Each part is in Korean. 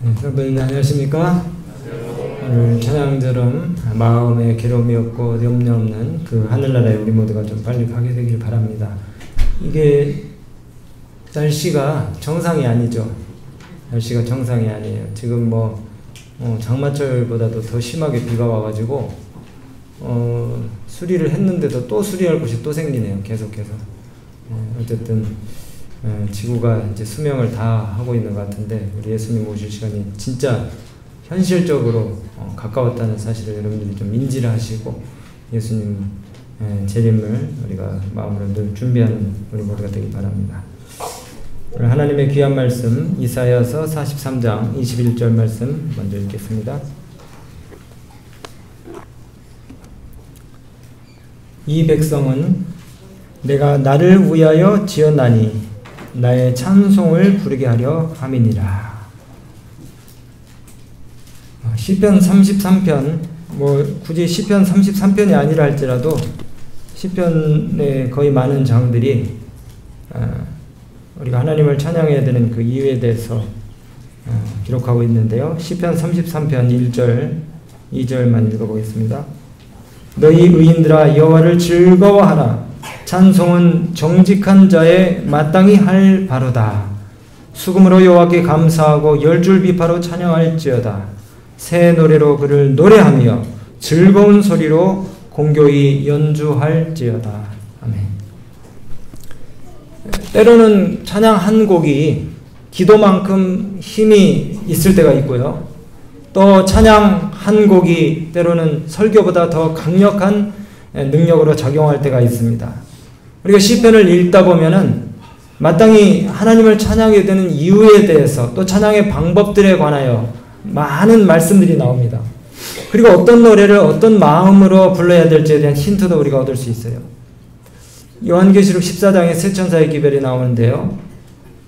여러분 안녕하십니까? 오늘 찬양처럼 마음에 괴로움이 없고 염려 없는 그 하늘나라에 우리 모두가 좀 빨리 가게 되길 바랍니다. 이게 날씨가 정상이 아니죠. 날씨가 정상이 아니에요. 지금 장마철보다도 더 심하게 비가 와가지고 수리를 했는데도 또 수리할 곳이 또 생기네요. 계속해서. 어쨌든 지구가 이제 수명을 다 하고 있는 것 같은데 우리 예수님 오실 시간이 진짜 현실적으로 가까웠다는 사실을 여러분들이 좀 인지를 하시고 예수님 재림을 우리가 마음으로 늘 준비하는 우리 모두가 되길 바랍니다. 오늘 하나님의 귀한 말씀 이사야서 43장 21절 말씀 먼저 읽겠습니다. 이 백성은 내가 나를 위하여 지었나니 나의 찬송을 부르게 하려 함이니라. 시편 33편 굳이 시편 33편이 아니라 할지라도 시편의 거의 많은 장들이 우리가 하나님을 찬양해야 되는 그 이유에 대해서 기록하고 있는데요. 시편 33편 1절 2절만 읽어보겠습니다. 너희 의인들아 여호와를 즐거워하라. 찬송은 정직한 자의 마땅히 할 바로다. 수금으로 여호와께 감사하고 열줄 비파로 찬양할지어다. 새 노래로 그를 노래하며 즐거운 소리로 공교히 연주할지어다. 아멘. 때로는 찬양 한 곡이 기도만큼 힘이 있을 때가 있고요. 또 찬양 한 곡이 때로는 설교보다 더 강력한 능력으로 작용할 때가 있습니다. 우리가 시편을 읽다 보면은 마땅히 하나님을 찬양해야 되는 이유에 대해서 또 찬양의 방법들에 관하여 많은 말씀들이 나옵니다. 그리고 어떤 노래를 어떤 마음으로 불러야 될지에 대한 힌트도 우리가 얻을 수 있어요. 요한계시록 14장에 세 천사의 기별이 나오는데요.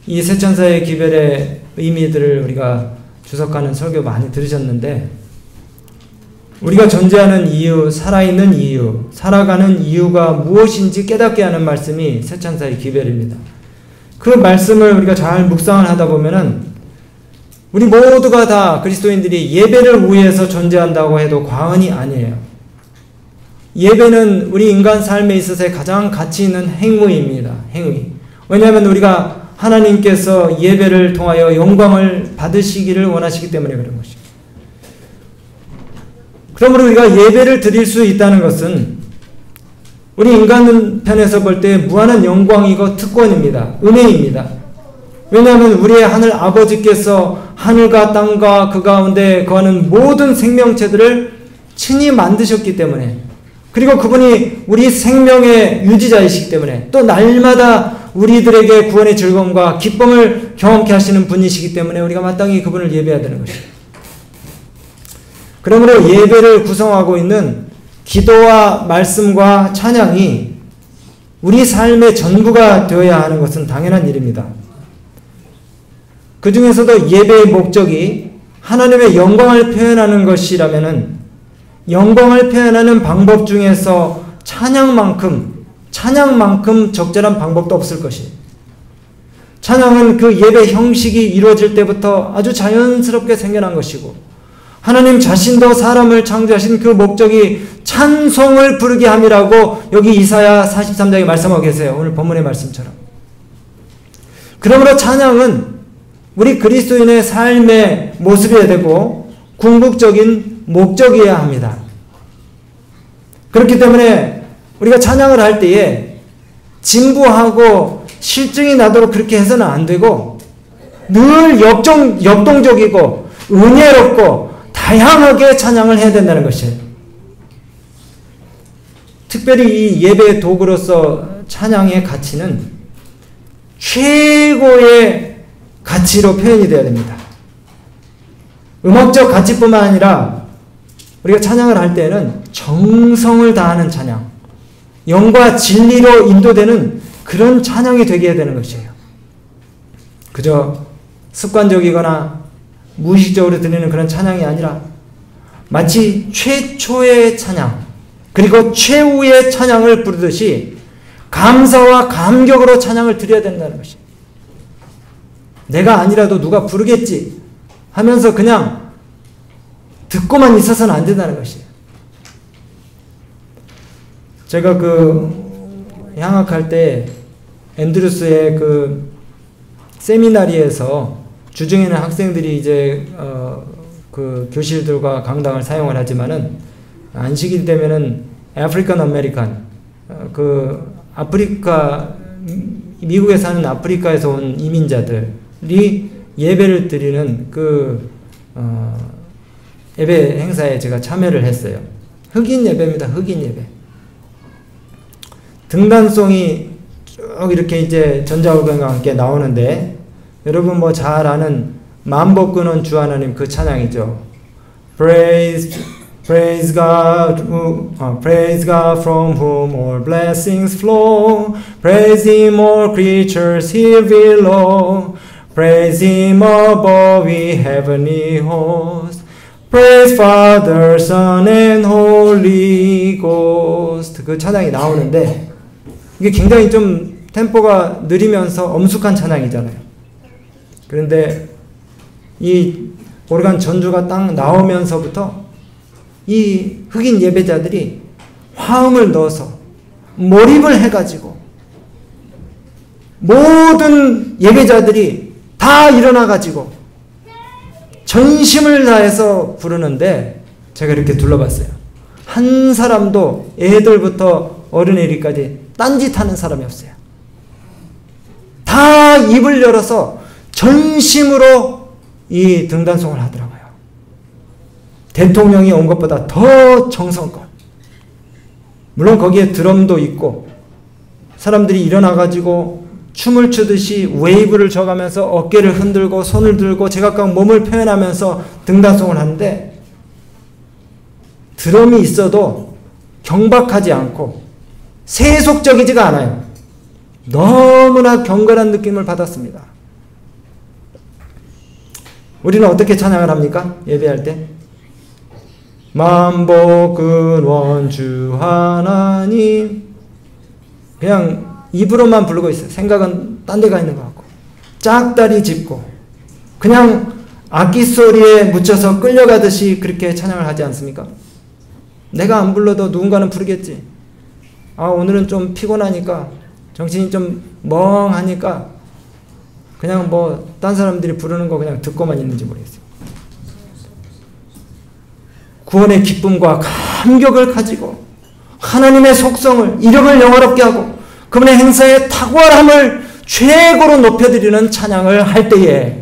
이 세 천사의 기별의 의미들을 우리가 주석하는 설교 많이 들으셨는데 우리가 존재하는 이유, 살아있는 이유, 살아가는 이유가 무엇인지 깨닫게 하는 말씀이 세 천사의 기별입니다. 그 말씀을 우리가 잘 묵상을 하다 보면은 우리 모두가 다 그리스도인들이 예배를 위해서 존재한다고 해도 과언이 아니에요. 예배는 우리 인간 삶에 있어서의 가장 가치 있는 행위입니다. 행위. 왜냐하면 우리가 하나님께서 예배를 통하여 영광을 받으시기를 원하시기 때문에 그런 것입니다. 그러므로 우리가 예배를 드릴 수 있다는 것은 우리 인간 편에서 볼 때 무한한 영광이고 특권입니다. 은혜입니다. 왜냐하면 우리의 하늘 아버지께서 하늘과 땅과 그 가운데 거하는 모든 생명체들을 친히 만드셨기 때문에 그리고 그분이 우리 생명의 유지자이시기 때문에 또 날마다 우리들에게 구원의 즐거움과 기쁨을 경험케 하시는 분이시기 때문에 우리가 마땅히 그분을 예배해야 되는 것입니다. 그러므로 예배를 구성하고 있는 기도와 말씀과 찬양이 우리 삶의 전부가 되어야 하는 것은 당연한 일입니다. 그 중에서도 예배의 목적이 하나님의 영광을 표현하는 것이라면은 영광을 표현하는 방법 중에서 찬양만큼 적절한 방법도 없을 것이에요. 찬양은 그 예배 형식이 이루어질 때부터 아주 자연스럽게 생겨난 것이고 하나님 자신도 사람을 창조하신 그 목적이 찬송을 부르게 함이라고 여기 이사야 43장에 말씀하고 계세요. 오늘 본문의 말씀처럼. 그러므로 찬양은 우리 그리스도인의 삶의 모습이어야 되고 궁극적인 목적이어야 합니다. 그렇기 때문에 우리가 찬양을 할 때에 진부하고 실증이 나도록 그렇게 해서는 안 되고 늘 역동적이고 은혜롭고 다양하게 찬양을 해야 된다는 것이에요. 특별히 이 예배의 도구로서 찬양의 가치는 최고의 가치로 표현이 되어야 됩니다. 음악적 가치뿐만 아니라 우리가 찬양을 할 때는 정성을 다하는 찬양, 영과 진리로 인도되는 그런 찬양이 되게 해야 되는 것이에요. 그저 습관적이거나 무의식적으로 드리는 그런 찬양이 아니라 마치 최초의 찬양 그리고 최후의 찬양을 부르듯이 감사와 감격으로 찬양을 드려야 된다는 것입니다. 내가 아니라도 누가 부르겠지. 하면서 그냥 듣고만 있어서는 안 된다는 것이에요. 제가 향학할 때 앤드루스의 세미나리에서 주중에는 학생들이 이제 교실들과 강당을 사용을 하지만은 안식일 되면은 아프리칸 아메리칸 아프리카 미국에 사는 아프리카에서 온 이민자들이 예배를 드리는 예배 행사에 제가 참여를 했어요. 흑인 예배입니다. 흑인 예배. 등단송이 쭉 이렇게 이제 전자올간과 함께 나오는데 여러분 뭐 잘 아는 만복근원 주 하나님 그 찬양이죠. Praise God, praise God from whom all blessings flow. Praise Him, all creatures here below. Praise Him above, we heavenly hosts. Praise Father, Son, and Holy Ghost. 그 찬양이 나오는데 이게 굉장히 좀 템포가 느리면서 엄숙한 찬양이잖아요. 그런데 이 오르간 전주가 딱 나오면서부터 이 흑인 예배자들이 화음을 넣어서 몰입을 해가지고 모든 예배자들이 다 일어나가지고 전심을 다해서 부르는데 제가 이렇게 둘러봤어요. 한 사람도 애들부터 어른애리까지 딴짓하는 사람이 없어요. 다 입을 열어서 전심으로 이 등단송을 하더라고요. 대통령이 온 것보다 더 정성껏. 물론 거기에 드럼도 있고 사람들이 일어나가지고 춤을 추듯이 웨이브를 쳐가면서 어깨를 흔들고 손을 들고 제각각 몸을 표현하면서 등단송을 하는데 드럼이 있어도 경박하지 않고 세속적이지가 않아요. 너무나 경건한 느낌을 받았습니다. 우리는 어떻게 찬양을 합니까? 예배할 때 만복근원 주 하나님 그냥 입으로만 부르고 있어요. 생각은 딴 데 가 있는 것 같고 짝다리 짚고 그냥 악기 소리에 묻혀서 끌려가듯이 그렇게 찬양을 하지 않습니까? 내가 안 불러도 누군가는 부르겠지. 오늘은 좀 피곤하니까 정신이 좀 멍하니까 그냥 딴 사람들이 부르는 거 그냥 듣고만 있는지 모르겠어요. 구원의 기쁨과 감격을 가지고 하나님의 속성을 이름을 영화롭게 하고 그분의 행사의 탁월함을 최고로 높여드리는 찬양을 할 때에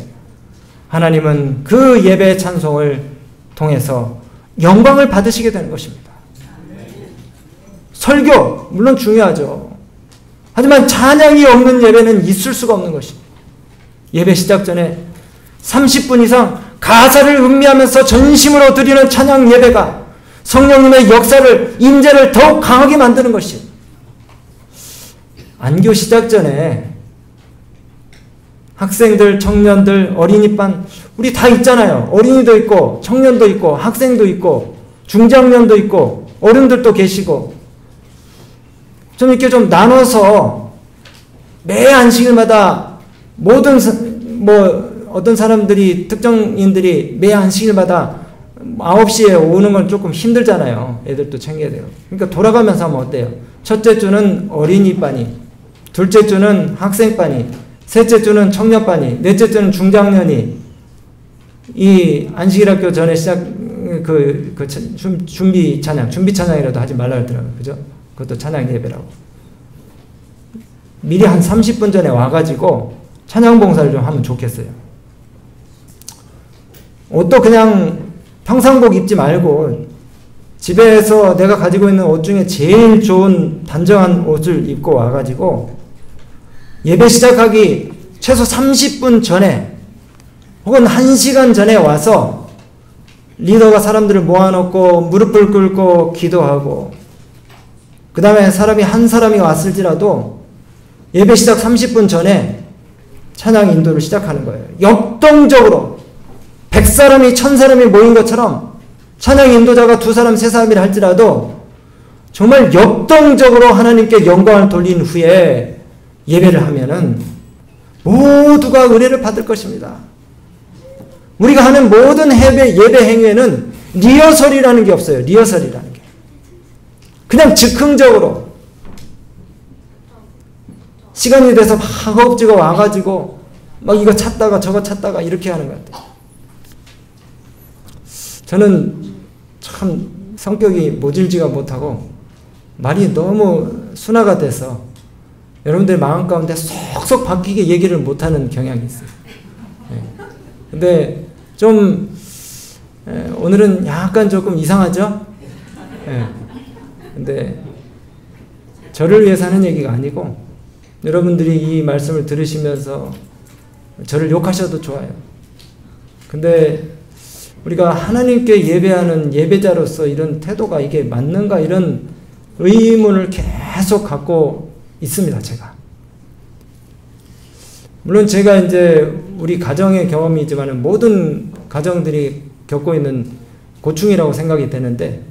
하나님은 그 예배 찬송을 통해서 영광을 받으시게 되는 것입니다. 설교 물론 중요하죠. 하지만 찬양이 없는 예배는 있을 수가 없는 것입니다. 예배 시작 전에 30분 이상 가사를 음미하면서 전심으로 드리는 찬양 예배가 성령님의 역사를 임재를 더욱 강하게 만드는 것이에요. 안교 시작 전에 학생들, 청년들, 어린이반 우리 다 있잖아요. 어린이도 있고 청년도 있고 학생도 있고 중장년도 있고 어른들도 계시고 좀 이렇게 좀 나눠서 매 안식일마다 모든 어떤 사람들이 특정인들이 매 안식일마다 9시에 오는 건 조금 힘들잖아요. 애들도 챙겨야 돼요. 그러니까 돌아가면서 하면 어때요? 첫째 주는 어린이반이, 둘째 주는 학생반이, 셋째 주는 청년반이, 넷째 주는 중장년이 이 안식일학교 전에 시작 준비 찬양이라도 하지 말라 그러더라고요. 그죠? 그것도 찬양 예배라고. 미리 한 30분 전에 와가지고 찬양 봉사를 좀 하면 좋겠어요. 옷도 그냥 평상복 입지 말고 집에서 내가 가지고 있는 옷 중에 제일 좋은 단정한 옷을 입고 와가지고 예배 시작하기 최소 30분 전에 혹은 1시간 전에 와서 리더가 사람들을 모아놓고 무릎을 꿇고 기도하고 그 다음에 한 사람이 왔을지라도 예배 시작 30분 전에 찬양 인도를 시작하는 거예요. 역동적으로 100사람이 1000사람이 모인 것처럼 찬양 인도자가 2사람 3사람이라 할지라도 정말 역동적으로 하나님께 영광을 돌린 후에 예배를 하면은 모두가 은혜를 받을 것입니다. 우리가 하는 모든 예배 행위에는 리허설이라는 게 없어요. 리허설이라는 게. 그냥 즉흥적으로 시간이 돼서 막 허겁지겁 와가지고 막 이거 찾다가 저거 찾다가 이렇게 하는 것 같아요. 저는 참 성격이 모질지가 못하고 말이 너무 순화가 돼서 여러분들 마음 가운데 쏙쏙 박히게 얘기를 못하는 경향이 있어요. 근데 좀 오늘은 약간 조금 이상하죠? 근데 저를 위해서 하는 얘기가 아니고 여러분들이 이 말씀을 들으시면서 저를 욕하셔도 좋아요. 근데 우리가 하나님께 예배하는 예배자로서 이런 태도가 이게 맞는가 이런 의문을 계속 갖고 있습니다, 제가. 물론 제가 이제 우리 가정의 경험이지만 모든 가정들이 겪고 있는 고충이라고 생각이 되는데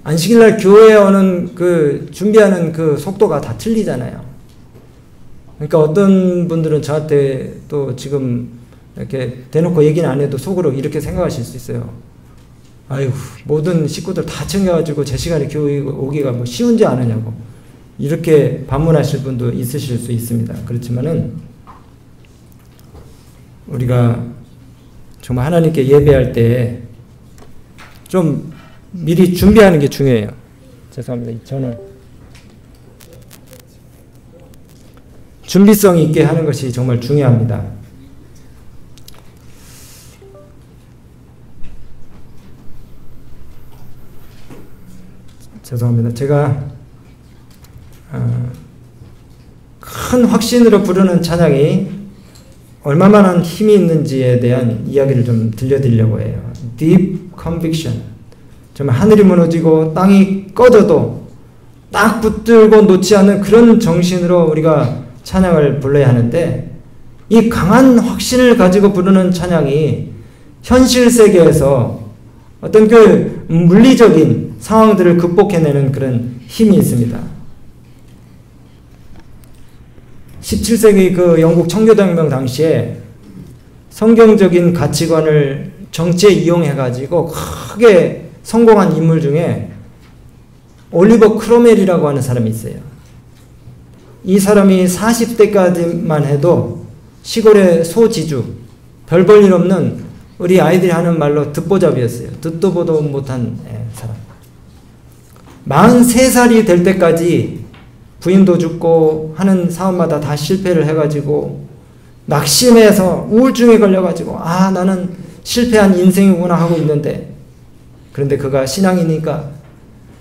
안식일날 교회에 오는 그 준비하는 그 속도가 다 틀리잖아요. 그러니까 어떤 분들은 저한테 또 지금 이렇게 대놓고 얘기는 안 해도 속으로 이렇게 생각하실 수 있어요. 아이고, 모든 식구들 다 챙겨가지고 제 시간에 교회 오기가 뭐 쉬운지 아느냐고. 이렇게 반문하실 분도 있으실 수 있습니다. 그렇지만은, 우리가 정말 하나님께 예배할 때 좀 미리 준비하는 게 중요해요. 죄송합니다. 저는 준비성 있게 하는 것이 정말 중요합니다. 죄송합니다. 제가 큰 확신으로 부르는 찬양이 얼마만한 힘이 있는지에 대한 이야기를 좀 들려드리려고 해요. Deep conviction. 정말 하늘이 무너지고 땅이 꺼져도 딱 붙들고 놓지 않는 그런 정신으로 우리가 찬양을 불러야 하는데 이 강한 확신을 가지고 부르는 찬양이 현실 세계에서 어떤 그 물리적인 상황들을 극복해내는 그런 힘이 있습니다. 17세기 그 영국 청교도혁명 당시에 성경적인 가치관을 정치에 이용해가지고 크게 성공한 인물 중에 올리버 크로멜이라고 하는 사람이 있어요. 이 사람이 40대까지만 해도 시골의 소지주, 별 볼 일 없는 우리 아이들이 하는 말로 듣보잡이었어요. 듣도 보도 못한 사람. 43살이 될 때까지 부인도 죽고 하는 사업마다 다 실패를 해가지고 낙심해서 우울증에 걸려가지고 아 나는 실패한 인생이구나 하고 있는데 그런데 그가 신앙이니까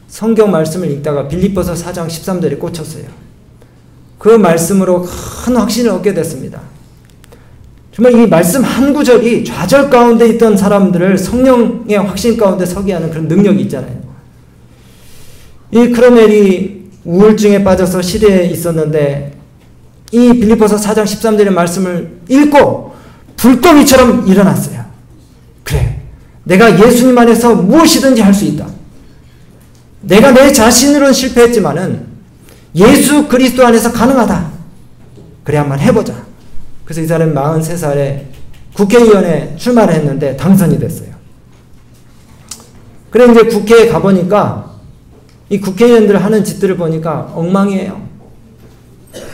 성경 말씀을 읽다가 빌립보서 4장 13절에 꽂혔어요. 그 말씀으로 큰 확신을 얻게 됐습니다. 정말 이 말씀 한 구절이 좌절 가운데 있던 사람들을 성령의 확신 가운데 서게 하는 그런 능력이 있잖아요. 이 크로멜이 우울증에 빠져서 시대에 있었는데 이 빌립보서 4장 13절의 말씀을 읽고 불덩이처럼 일어났어요. 그래, 내가 예수님 안에서 무엇이든지 할 수 있다. 내가 내 자신으로는 실패했지만은 예수 그리스도 안에서 가능하다. 그래 한번 해보자. 그래서 이 사람이 43살에 국회의원에 출마를 했는데 당선이 됐어요. 그래 이제 국회에 가보니까 이 국회의원들 하는 짓들을 보니까 엉망이에요.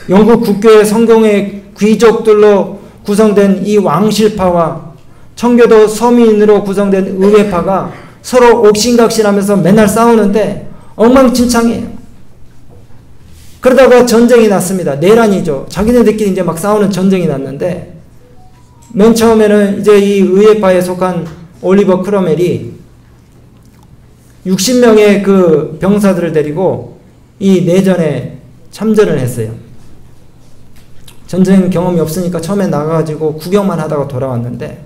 영국 국교의 성공의 귀족들로 구성된 이 왕실파와 청교도 서민으로 구성된 의회파가 서로 옥신각신하면서 맨날 싸우는데 엉망진창이에요. 그러다가 전쟁이 났습니다. 내란이죠. 자기네들끼리 이제 막 싸우는 전쟁이 났는데 맨 처음에는 이제 이 의회파에 속한 올리버 크로멜이 60명의 그 병사들을 데리고 이 내전에 참전을 했어요. 전쟁 경험이 없으니까 처음에 나가가지고 구경만 하다가 돌아왔는데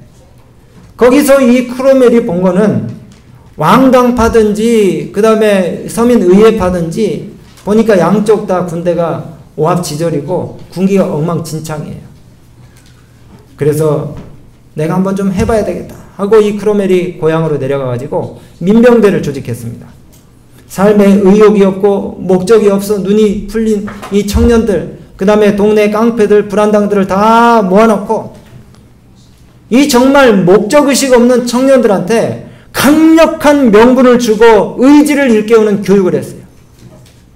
거기서 이 크로멜이 본 거는 왕당파든지 그 다음에 서민의회파든지 보니까 양쪽 다 군대가 오합지졸이고 군기가 엉망진창이에요. 그래서 내가 한번 좀 해봐야 되겠다 하고 이 크로멜이 고향으로 내려가가지고 민병대를 조직했습니다. 삶에 의욕이 없고 목적이 없어 눈이 풀린 이 청년들, 그 다음에 동네 깡패들, 불안당들을 다 모아놓고 이 정말 목적의식 없는 청년들한테 강력한 명분을 주고 의지를 일깨우는 교육을 했어요.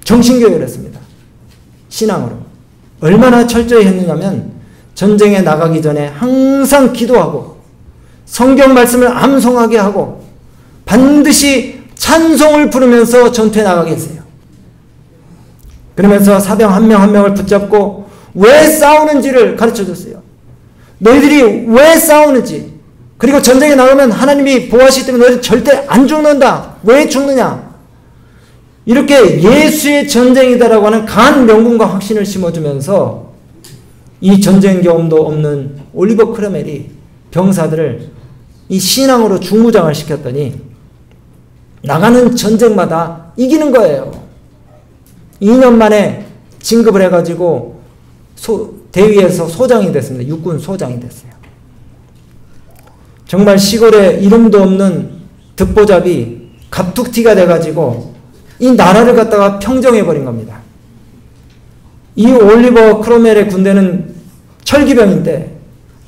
정신교육을 했습니다. 신앙으로. 얼마나 철저히 했느냐면 전쟁에 나가기 전에 항상 기도하고 성경 말씀을 암송하게 하고 반드시 찬송을 부르면서 전투에 나가게 했어요. 그러면서 사병 한 명 한 명을 붙잡고 왜 싸우는지를 가르쳐줬어요. 너희들이 왜 싸우는지, 그리고 전쟁에 나가면 하나님이 보호하시기 때문에 너희들 절대 안 죽는다. 왜 죽느냐? 이렇게 예수의 전쟁이다라고 하는 강한 명분과 확신을 심어주면서 이 전쟁 경험도 없는 올리버 크로멜이 병사들을 이 신앙으로 중무장을 시켰더니 나가는 전쟁마다 이기는 거예요. 2년 만에 진급을 해가지고 대위에서 소장이 됐습니다. 육군 소장이 됐어요. 정말 시골에 이름도 없는 듣보잡이 갑툭튀가 돼가지고 이 나라를 갖다가 평정해버린 겁니다. 이 올리버 크로멜의 군대는 철기병인데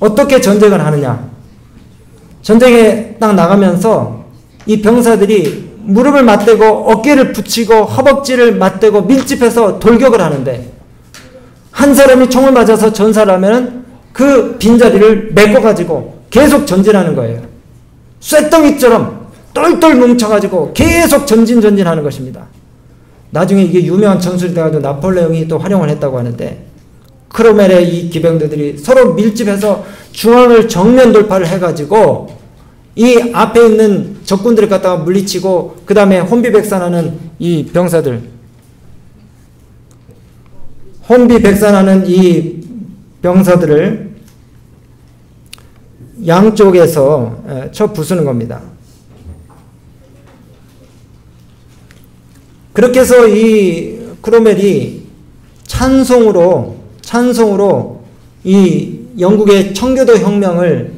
어떻게 전쟁을 하느냐. 전쟁에 딱 나가면서 이 병사들이 무릎을 맞대고 어깨를 붙이고 허벅지를 맞대고 밀집해서 돌격을 하는데 한 사람이 총을 맞아서 전사를 하면 그 빈자리를 메꿔가지고 계속 전진하는 거예요. 쇳덩이처럼 똘똘 뭉쳐가지고 계속 전진하는 것입니다. 나중에 이게 유명한 전술이 돼가지고 나폴레옹이 또 활용을 했다고 하는데 크로멜의 이 기병들이 서로 밀집해서 중앙을 정면 돌파를 해가지고 이 앞에 있는 적군들을 갖다가 물리치고 그 다음에 혼비백산하는 이 병사들, 혼비백산하는 이 병사들을 양쪽에서 쳐 부수는 겁니다. 그렇게 해서 이 크로멜이 찬송으로 이 영국의 청교도 혁명을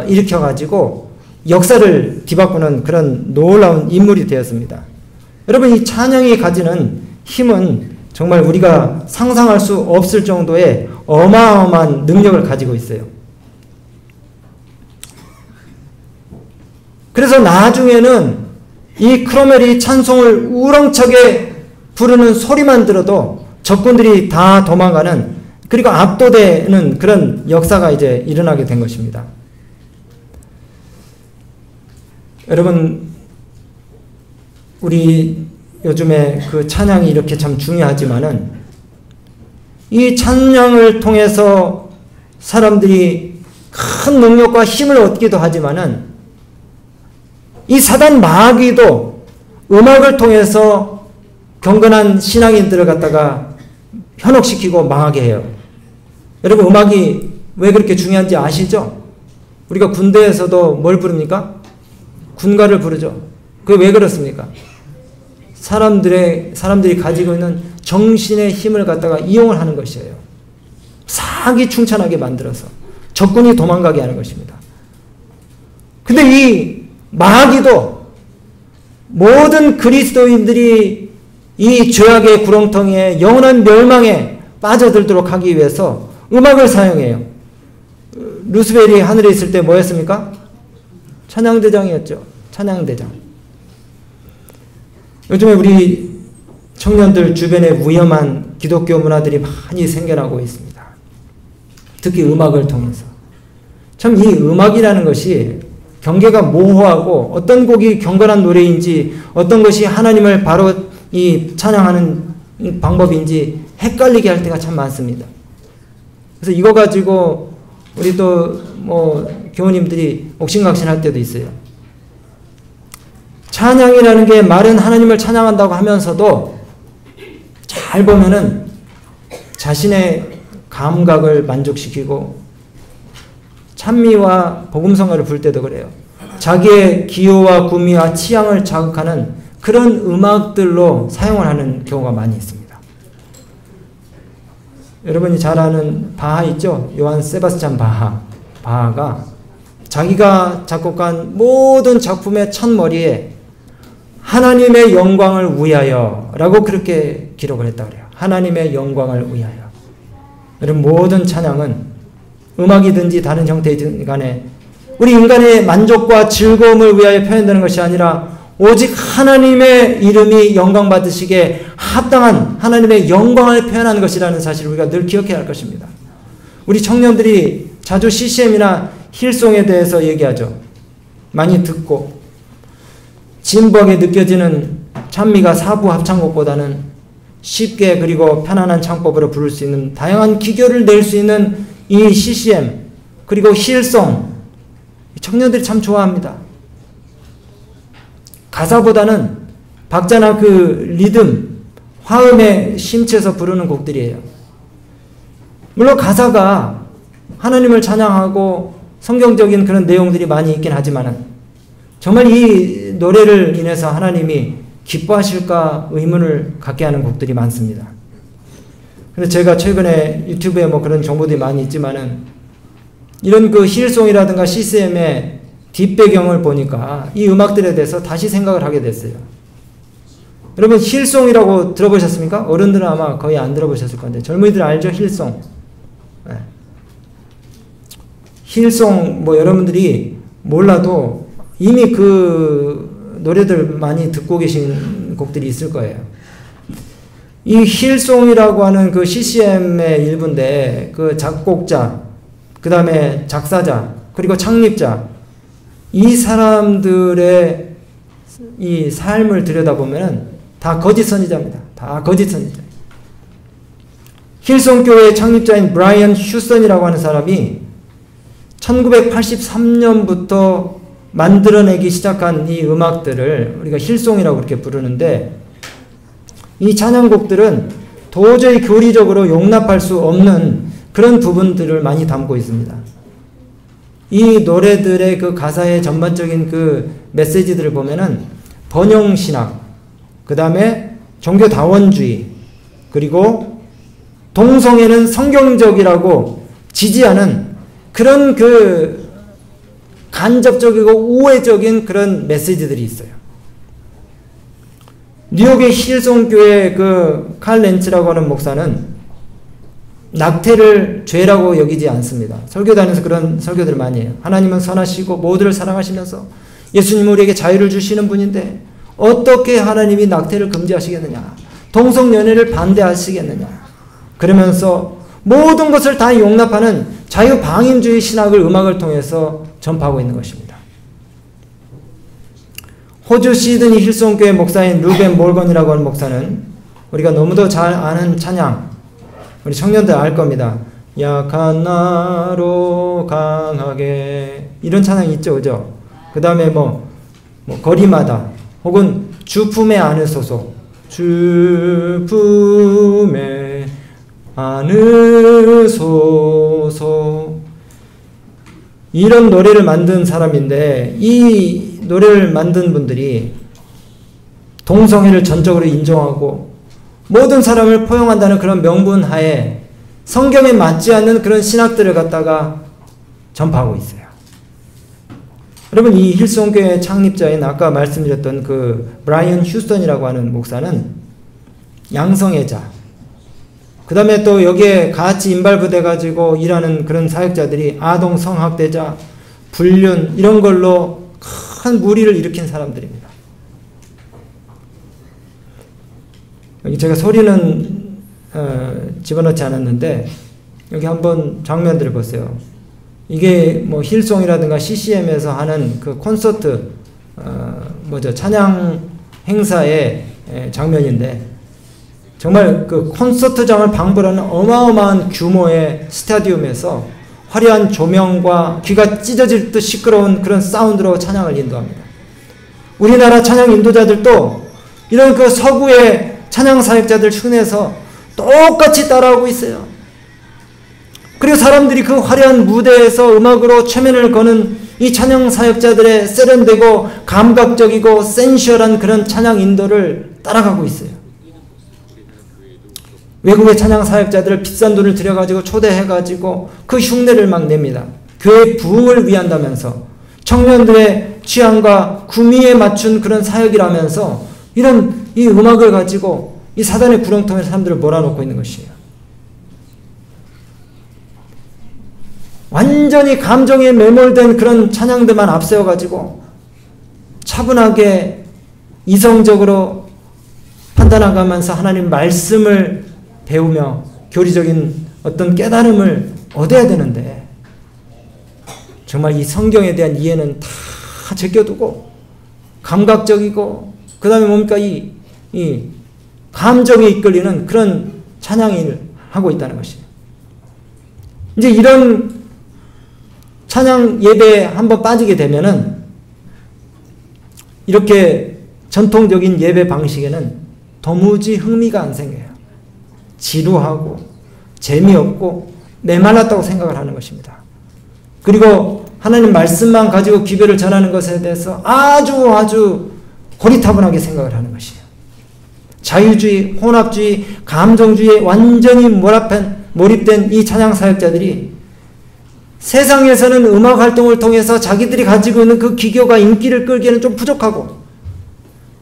일으켜가지고 역사를 뒤바꾸는 그런 놀라운 인물이 되었습니다. 여러분, 이 찬양이 가지는 힘은 정말 우리가 상상할 수 없을 정도의 어마어마한 능력을 가지고 있어요. 그래서 나중에는 이 크로멜이 찬송을 우렁차게 부르는 소리만 들어도 적군들이 다 도망가는, 그리고 압도되는 그런 역사가 이제 일어나게 된 것입니다. 여러분, 우리 요즘에 그 찬양이 이렇게 참 중요하지만은 이 찬양을 통해서 사람들이 큰 능력과 힘을 얻기도 하지만은 이 사단 마귀도 음악을 통해서 경건한 신앙인들을 갖다가 현혹시키고 망하게 해요. 여러분, 음악이 왜 그렇게 중요한지 아시죠? 우리가 군대에서도 뭘 부릅니까? 군가를 부르죠. 그게 왜 그렇습니까? 사람들이 가지고 있는 정신의 힘을 갖다가 이용을 하는 것이에요. 사기충천하게 만들어서 적군이 도망가게 하는 것입니다. 근데 이 마귀도 모든 그리스도인들이 이 죄악의 구렁텅이에 영원한 멸망에 빠져들도록 하기 위해서 음악을 사용해요. 루스벨이 하늘에 있을 때 뭐였습니까? 찬양대장이었죠. 찬양대장. 요즘에 우리 청년들 주변에 위험한 기독교 문화들이 많이 생겨나고 있습니다. 특히 음악을 통해서. 참 이 음악이라는 것이 경계가 모호하고 어떤 곡이 경건한 노래인지 어떤 것이 하나님을 바로 이 찬양하는 방법인지 헷갈리게 할 때가 참 많습니다. 그래서 이거 가지고 우리 또 교우님들이 옥신각신할 때도 있어요. 찬양이라는 게 말은 하나님을 찬양한다고 하면서도 잘 보면은 자신의 감각을 만족시키고 찬미와 복음성가를 부를 때도 그래요. 자기의 기호와 구미와 취향을 자극하는 그런 음악들로 사용을 하는 경우가 많이 있습니다. 여러분이 잘 아는 바하 있죠? 요한 세바스찬 바하가 자기가 작곡한 모든 작품의 첫머리에 하나님의 영광을 위하여 라고 그렇게 기록을 했다고 그래요. 하나님의 영광을 위하여. 여러분, 모든 찬양은 음악이든지 다른 형태이든 간에 우리 인간의 만족과 즐거움을 위하여 표현되는 것이 아니라 오직 하나님의 이름이 영광 받으시기에 합당한 하나님의 영광을 표현하는 것이라는 사실을 우리가 늘 기억해야 할 것입니다. 우리 청년들이 자주 CCM이나 힐송에 대해서 얘기하죠. 많이 듣고 진부하게 느껴지는 찬미가 사부 합창곡보다는 쉽게 그리고 편안한 창법으로 부를 수 있는 다양한 기교를 낼 수 있는 이 CCM 그리고 힐송 청년들이 참 좋아합니다. 가사보다는 박자나 그 리듬, 화음에 심취해서 부르는 곡들이에요. 물론 가사가 하나님을 찬양하고 성경적인 그런 내용들이 많이 있긴 하지만은 정말 이 노래를 인해서 하나님이 기뻐하실까 의문을 갖게 하는 곡들이 많습니다. 그래서 제가 최근에 유튜브에 뭐 그런 정보들이 많이 있지만은 이런 그 힐송이라든가 CCM의 뒷배경을 보니까 이 음악들에 대해서 다시 생각을 하게 됐어요. 여러분 힐송이라고 들어보셨습니까? 어른들은 아마 거의 안 들어보셨을 건데 젊은이들 알죠? 힐송. 네. 힐송 뭐 여러분들이 몰라도 이미 그 노래들 많이 듣고 계신 곡들이 있을 거예요. 이 힐송이라고 하는 그 CCM의 일부인데 그 작곡자, 그 다음에 작사자, 그리고 창립자 이 사람들의 이 삶을 들여다보면 다 거짓 선지자입니다. 다 거짓 선지자. 힐송교회의 창립자인 브라이언 휴선이라고 하는 사람이 1983년부터 만들어내기 시작한 이 음악들을 우리가 힐송이라고 그렇게 부르는데 이 찬양곡들은 도저히 교리적으로 용납할 수 없는 그런 부분들을 많이 담고 있습니다. 이 노래들의 그 가사의 전반적인 그 메시지들을 보면은 번영신학, 그 다음에 종교다원주의, 그리고 동성애는 성경적이라고 지지하는 그런 그 간접적이고 우회적인 그런 메시지들이 있어요. 뉴욕의 힐송교회 그 칼 렌츠라고 하는 목사는 낙태를 죄라고 여기지 않습니다. 설교단에서 그런 설교들을 많이 해요. 하나님은 선하시고 모두를 사랑하시면서 예수님은 우리에게 자유를 주시는 분인데 어떻게 하나님이 낙태를 금지하시겠느냐, 동성연애를 반대하시겠느냐, 그러면서 모든 것을 다 용납하는 자유방임주의 신학을 음악을 통해서 전파하고 있는 것입니다. 호주 시드니 힐송교회 목사인 루벤 몰건이라고 하는 목사는 우리가 너무도 잘 아는 찬양, 우리 청년들 알 겁니다. 약한 나로 강하게, 이런 찬양이 있죠, 그죠? 그 다음에 뭐 거리마다, 혹은 주품에 안으소서, 주품에 안으소서, 이런 노래를 만든 사람인데 이 노래를 만든 분들이 동성애를 전적으로 인정하고 모든 사람을 포용한다는 그런 명분 하에 성경에 맞지 않는 그런 신학들을 갖다가 전파하고 있어요. 여러분 이 힐송교회 창립자인 아까 말씀드렸던 그 브라이언 휴스턴이라고 하는 목사는 양성애자, 그 다음에 또 여기에 같이 인발부돼 가지고 일하는 그런 사역자들이 아동 성학대자, 불륜 이런 걸로 큰 무리를 일으킨 사람들입니다. 여기 제가 소리는 집어넣지 않았는데 여기 한번 장면들을 보세요. 이게 뭐 힐송이라든가 CCM에서 하는 그 콘서트 찬양 행사의 장면인데 정말 그 콘서트장을 방불하는 어마어마한 규모의 스타디움에서 화려한 조명과 귀가 찢어질 듯 시끄러운 그런 사운드로 찬양을 인도합니다. 우리나라 찬양 인도자들도 이런 그 서구의 찬양 사역자들 흉내서 똑같이 따라하고 있어요. 그리고 사람들이 그 화려한 무대에서 음악으로 최면을 거는 이 찬양 사역자들의 세련되고 감각적이고 센슈얼한 그런 찬양 인도를 따라가고 있어요. 외국의 찬양 사역자들을 비싼 돈을 들여가지고 초대해가지고 그 흉내를 막 냅니다. 교회 부흥을 위한다면서 청년들의 취향과 구미에 맞춘 그런 사역이라면서 이런 이 음악을 가지고 이 사단의 구렁텅이에 사람들을 몰아넣고 있는 것이에요. 완전히 감정에 매몰된 그런 찬양들만 앞세워가지고 차분하게 이성적으로 판단하면서 하나님 말씀을 배우며 교리적인 어떤 깨달음을 얻어야 되는데 정말 이 성경에 대한 이해는 다 제껴두고 감각적이고 그 다음에 뭡니까 이 감정에 이끌리는 그런 찬양을 하고 있다는 것이에요. 이제 이런 찬양 예배에 한번 빠지게 되면은 이렇게 전통적인 예배 방식에는 도무지 흥미가 안 생겨요. 지루하고 재미없고 메말랐다고 생각을 하는 것입니다. 그리고 하나님 말씀만 가지고 기별을 전하는 것에 대해서 아주 고리타분하게 생각을 하는 것이에요. 자유주의, 혼합주의, 감정주의에 완전히 몰입된 이 찬양 사역자들이 세상에서는 음악 활동을 통해서 자기들이 가지고 있는 그 기교가 인기를 끌기에는 좀 부족하고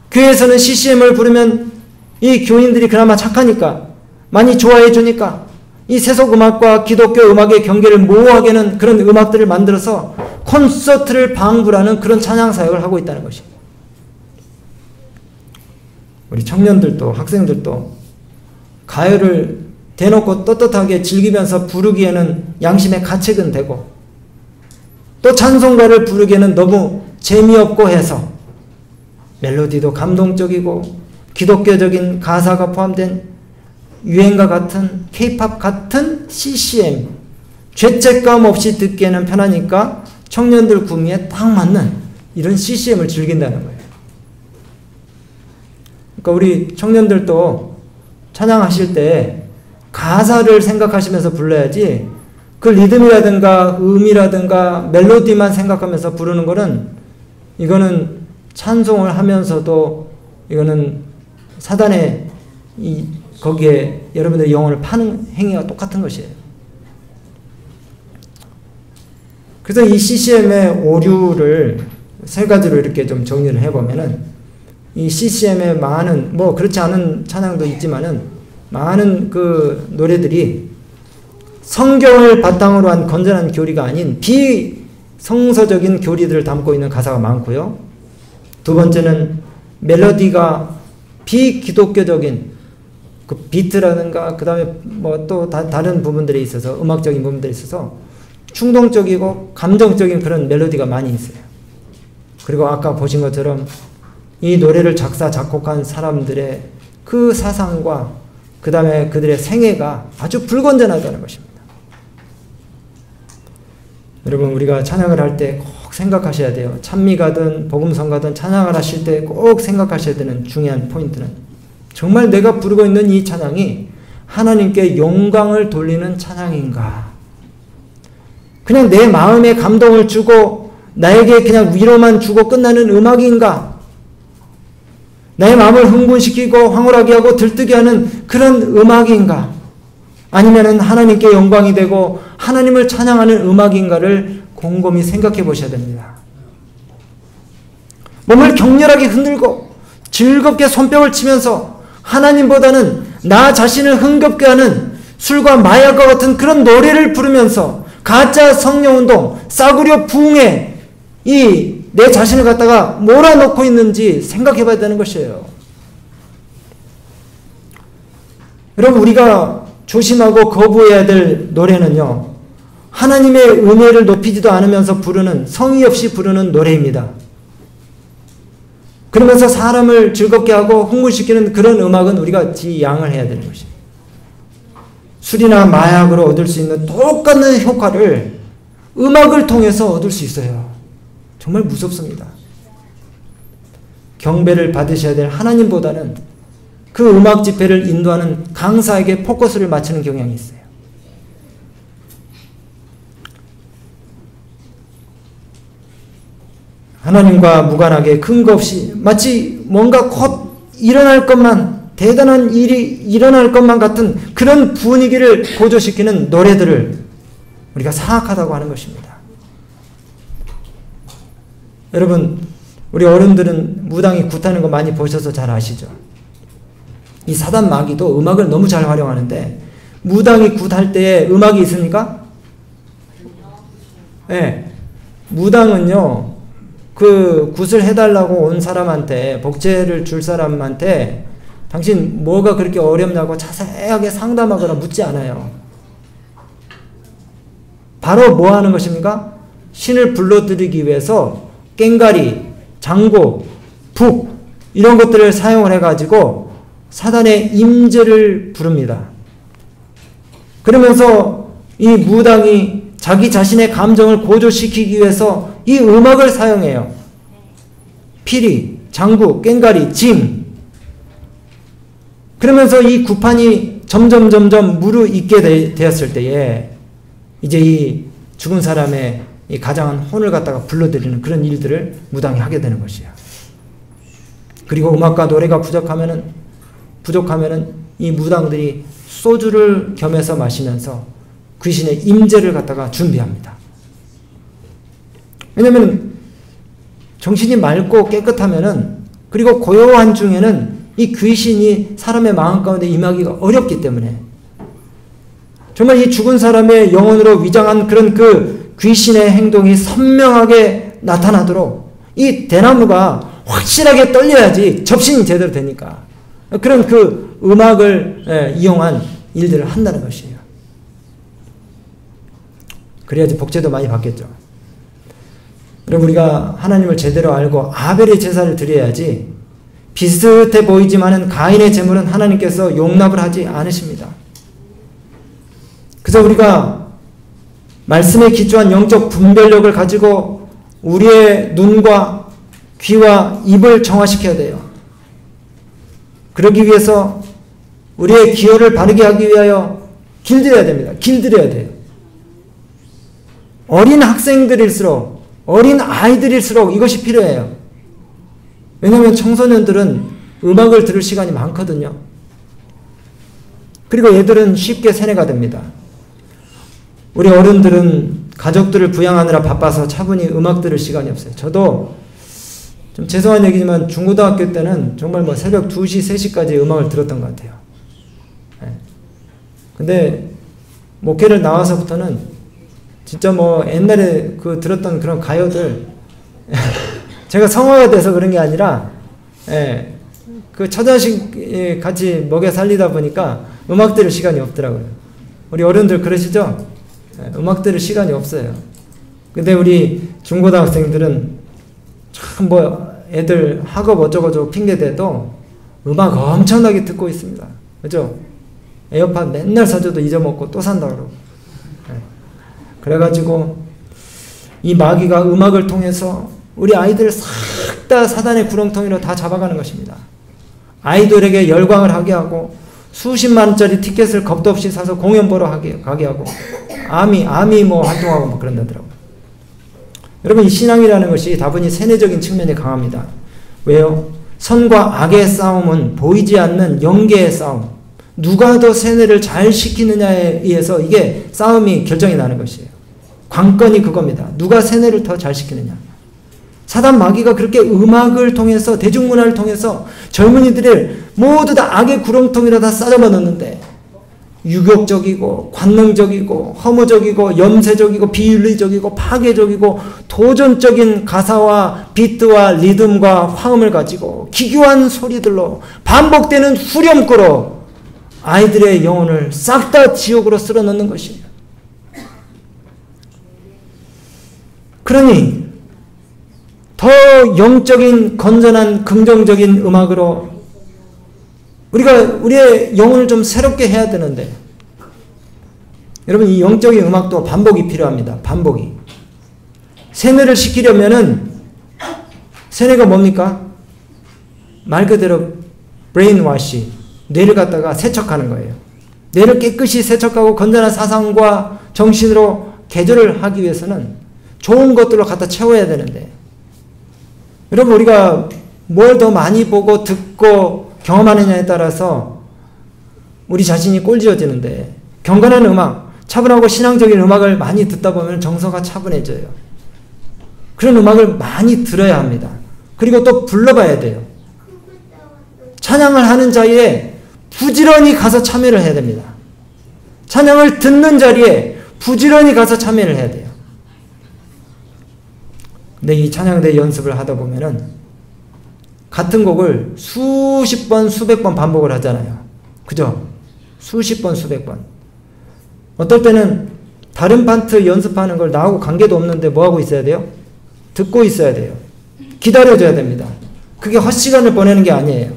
교회에서는 CCM을 부르면 이 교인들이 그나마 착하니까 많이 좋아해 주니까 이 세속 음악과 기독교 음악의 경계를 모호하게 하는 그런 음악들을 만들어서 콘서트를 방불하는 그런 찬양 사역을 하고 있다는 것입니다. 우리 청년들도 학생들도 가요를 대놓고 떳떳하게 즐기면서 부르기에는 양심의 가책은 되고 또 찬송가를 부르기에는 너무 재미없고 해서 멜로디도 감동적이고 기독교적인 가사가 포함된 유행가 같은 K-팝 같은 CCM 죄책감 없이 듣기에는 편하니까 청년들 구미에 딱 맞는 이런 CCM을 즐긴다는 거예요. 그러니까 우리 청년들도 찬양하실 때 가사를 생각하시면서 불러야지 그 리듬이라든가 음이라든가 멜로디만 생각하면서 부르는 거는 이거는 찬송을 하면서도 이거는 사단의 거기에 여러분들의 영혼을 파는 행위가 똑같은 것이에요. 그래서 이 CCM의 오류를 세 가지로 이렇게 좀 정리를 해보면은 이 CCM의 많은 그렇지 않은 찬양도 있지만은 많은 그 노래들이 성경을 바탕으로 한 건전한 교리가 아닌 비성서적인 교리들을 담고 있는 가사가 많고요. 두 번째는 멜로디가 비기독교적인 그 비트라든가 그 다음에 또 다른 부분들에 있어서 음악적인 부분들에 있어서 충동적이고 감정적인 그런 멜로디가 많이 있어요. 그리고 아까 보신 것처럼 이 노래를 작사 작곡한 사람들의 그 사상과 그 다음에 그들의 생애가 아주 불건전하다는 것입니다. 여러분 우리가 찬양을 할 때 꼭 생각하셔야 돼요. 찬미가든 복음성가든 찬양을 하실 때 꼭 생각하셔야 되는 중요한 포인트는 정말 내가 부르고 있는 이 찬양이 하나님께 영광을 돌리는 찬양인가? 그냥 내 마음에 감동을 주고 나에게 그냥 위로만 주고 끝나는 음악인가? 내 마음을 흥분시키고 황홀하게 하고 들뜨게 하는 그런 음악인가? 아니면은 하나님께 영광이 되고 하나님을 찬양하는 음악인가를 곰곰이 생각해 보셔야 됩니다. 몸을 격렬하게 흔들고 즐겁게 손뼉을 치면서 하나님보다는 나 자신을 흥겹게 하는 술과 마약과 같은 그런 노래를 부르면서 가짜 성령운동, 싸구려 부흥에 내 자신을 갖다가 몰아넣고 있는지 생각해 봐야 되는 것이에요. 여러분 우리가 조심하고 거부해야 될 노래는요. 하나님의 은혜를 높이지도 않으면서 부르는 성의 없이 부르는 노래입니다. 그러면서 사람을 즐겁게 하고 흥분시키는 그런 음악은 우리가 지양을 해야 되는 것입니다. 술이나 마약으로 얻을 수 있는 똑같은 효과를 음악을 통해서 얻을 수 있어요. 정말 무섭습니다. 경배를 받으셔야 될 하나님보다는 그 음악 집회를 인도하는 강사에게 포커스를 맞추는 경향이 있어요. 하나님과 무관하게 근거 없이 마치 뭔가 곧 일어날 것만 대단한 일이 일어날 것만 같은 그런 분위기를 고조시키는 노래들을 우리가 사악하다고 하는 것입니다. 여러분 우리 어른들은 무당이 굿하는 거 많이 보셔서 잘 아시죠? 이 사단 마귀도 음악을 너무 잘 활용하는데 무당이 굿할 때에 음악이 있습니까? 예. 무당은요, 그 굿을 해달라고 온 사람한테, 복제를 줄 사람한테 당신 뭐가 그렇게 어렵냐고 자세하게 상담하거나 묻지 않아요. 바로 뭐 하는 것입니까? 신을 불러들이기 위해서 꽹가리, 장고, 북 이런 것들을 사용을 해가지고 사단의 임재를 부릅니다. 그러면서 이 무당이 자기 자신의 감정을 고조시키기 위해서 이 음악을 사용해요. 피리, 장구, 꽹가리, 징. 그러면서 이 구판이 점점 무르익게 되었을 때에 이제 이 죽은 사람의 이 가장한 혼을 갖다가 불러들이는 그런 일들을 무당이 하게 되는 것이에요. 그리고 음악과 노래가 부족하면은 이 무당들이 소주를 겸해서 마시면서 귀신의 임재를 갖다가 준비합니다. 왜냐면 정신이 맑고 깨끗하면은, 그리고 고요한 중에는 이 귀신이 사람의 마음 가운데 임하기가 어렵기 때문에, 정말 이 죽은 사람의 영혼으로 위장한 그런 그 귀신의 행동이 선명하게 나타나도록 이 대나무가 확실하게 떨려야지 접신이 제대로 되니까, 그런 그 음악을 이용한 일들을 한다는 것이에요. 그래야지 복제도 많이 받겠죠. 그럼 우리가 하나님을 제대로 알고 아벨의 제사를 드려야지, 비슷해 보이지만은 가인의 제물은 하나님께서 용납을 하지 않으십니다. 그래서 우리가 말씀에 기초한 영적 분별력을 가지고 우리의 눈과 귀와 입을 정화시켜야 돼요. 그러기 위해서 우리의 기호를 바르게 하기 위하여 길들여야 됩니다. 길들여야 돼요. 어린 학생들일수록, 어린 아이들일수록 이것이 필요해요. 왜냐하면 청소년들은 음악을 들을 시간이 많거든요. 그리고 얘들은 쉽게 세뇌가 됩니다. 우리 어른들은 가족들을 부양하느라 바빠서 차분히 음악 들을 시간이 없어요. 저도 좀 죄송한 얘기지만 중고등학교 때는 정말 뭐 새벽 2시, 3시까지 음악을 들었던 것 같아요. 근데 목회를 나와서부터는 진짜 뭐 옛날에 그 들었던 그런 가요들 제가 성화가 돼서 그런 게 아니라 그 처자식 같이 먹여 살리다 보니까 음악 들을 시간이 없더라고요. 우리 어른들 그러시죠? 음악 들을 시간이 없어요. 근데 우리 중고등학생들은 참 뭐 애들 학업 어쩌고저쩌고 핑계대도 음악 엄청나게 듣고 있습니다. 그죠? 에어팟 맨날 사줘도 잊어먹고 또 산다 그러고. 그래가지고 이 마귀가 음악을 통해서 우리 아이들을 싹 다 사단의 구렁텅이로 다 잡아가는 것입니다. 아이돌에게 열광을 하게 하고 수십만 원짜리 티켓을 겁도 없이 사서 공연 보러 가게 하고 암이 뭐 활동하고 뭐 그런다더라고요. 여러분, 이 신앙이라는 것이 다분히 세뇌적인 측면이 강합니다. 왜요? 선과 악의 싸움은 보이지 않는 영계의 싸움. 누가 더 세뇌를 잘 시키느냐에 의해서 이게 싸움이 결정이 나는 것이에요. 관건이 그겁니다. 누가 세뇌를 더 잘 시키느냐. 사단 마귀가 그렇게 음악을 통해서, 대중문화를 통해서 젊은이들을 모두 다 악의 구렁텅이로 다 싸잡아 넣는데, 유격적이고 관능적이고 허무적이고 염세적이고 비윤리적이고 파괴적이고 도전적인 가사와 비트와 리듬과 화음을 가지고 기교한 소리들로 반복되는 후렴구로 아이들의 영혼을 싹 다 지옥으로 쓸어넣는 것이에요. 그러니 더 영적인 건전한 긍정적인 음악으로 우리가 우리의 영혼을 좀 새롭게 해야 되는데, 여러분, 이 영적인 음악도 반복이 필요합니다. 반복이. 세뇌를 시키려면은, 세뇌가 뭡니까? 말 그대로 브레인워시, 뇌를 갖다가 세척하는 거예요. 뇌를 깨끗이 세척하고 건전한 사상과 정신으로 개조를 하기 위해서는 좋은 것들로 갖다 채워야 되는데, 여러분, 우리가 뭘 더 많이 보고 듣고 경험하느냐에 따라서 우리 자신이 꼴지어지는데, 경건한 음악, 차분하고 신앙적인 음악을 많이 듣다 보면 정서가 차분해져요. 그런 음악을 많이 들어야 합니다. 그리고 또 불러봐야 돼요. 찬양을 하는 자리에 부지런히 가서 참여를 해야 됩니다. 찬양을 듣는 자리에 부지런히 가서 참여를 해야 돼요. 근데 이 찬양대 연습을 하다 보면은 같은 곡을 수십 번, 수백 번 반복을 하잖아요. 그죠? 수십 번, 수백 번. 어떨 때는 다른 파트 연습하는 걸 나하고 관계도 없는데 뭐 하고 있어야 돼요? 듣고 있어야 돼요. 기다려줘야 됩니다. 그게 헛시간을 보내는 게 아니에요.